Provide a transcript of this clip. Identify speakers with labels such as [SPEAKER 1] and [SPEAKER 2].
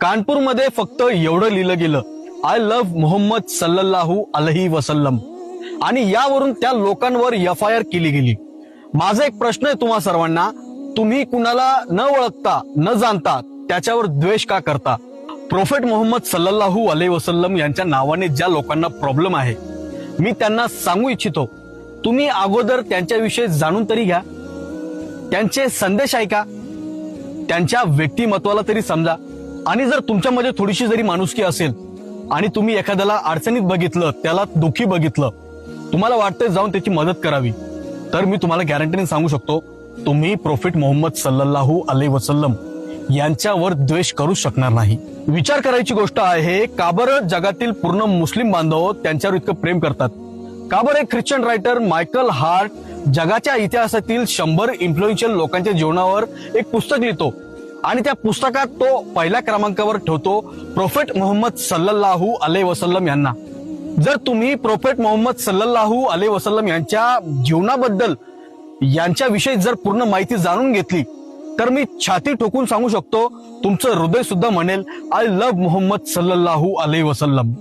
[SPEAKER 1] कानपूरमध्ये फक्त एवढं लिहिलं गेलं, आय लव्ह मोहम्मद सल्लल्लाहु अलैहि वसल्लम, आणि यावरून त्या लोकांवर FIR केली गेली. माझा एक प्रश्न आहे तुम्हा सर्वांना, तुम्ही कुणाला न ओळखता न जाणता त्याच्यावर द्वेष का करता? प्रोफेट मोहम्मद सल्लल्लाहु अलैहि वसल्लम यांच्या नावाने ज्या लोकांना प्रॉब्लेम आहे, मी त्यांना सांगू इच्छितो, तुम्ही अगोदर त्यांच्याविषयी जाणून तरी घ्या, त्यांचे संदेश ऐका, त्यांच्या व्यक्तिमत्वाला तरी समजा. आणि जर तुमच्यामध्ये थोडीशी जरी माणुसकी असेल आणि तुम्ही एखाद्याला अडचणीत बघितलं, त्याला दुःखी बघितलं, तुम्हाला वाटतंय जाऊन त्याची मदत करावी, तर मी तुम्हाला गॅरंटीने सांगू शकतो, तुम्ही प्रोफेट मोहम्मद सल्लल्लाहु अलैहि वसल्लम यांच्यावर द्वेष करू शकणार नाही. विचार करायची गोष्ट आहे, का बरं जगातील पूर्ण मुस्लिम बांधव त्यांच्यावर इतकं प्रेम करतात? का बरं एक ख्रिश्चन रायटर मायकल हार्ट जगाच्या इतिहासातील 100 इन्फ्लुएन्शियल लोकांच्या जीवनावर एक पुस्तक लिहितो आणि त्या पुस्तकात तो पहिल्या क्रमांकावर ठेवतो प्रोफेट मोहम्मद सल्लल्लाहु अलैहि वसल्लम यांना? जर तुम्ही प्रोफेट मोहम्मद सल्लल्लाहु अलैहि वसल्लम यांच्या जीवनाबद्दल, यांच्याविषयी जर पूर्ण माहिती जाणून घेतली, तर मी छाती ठोकून सांगू शकतो, तुमचं हृदय सुद्धा म्हणेल, आय लव्ह मोहम्मद सल्लल्लाहु अलैहि वसल्लम.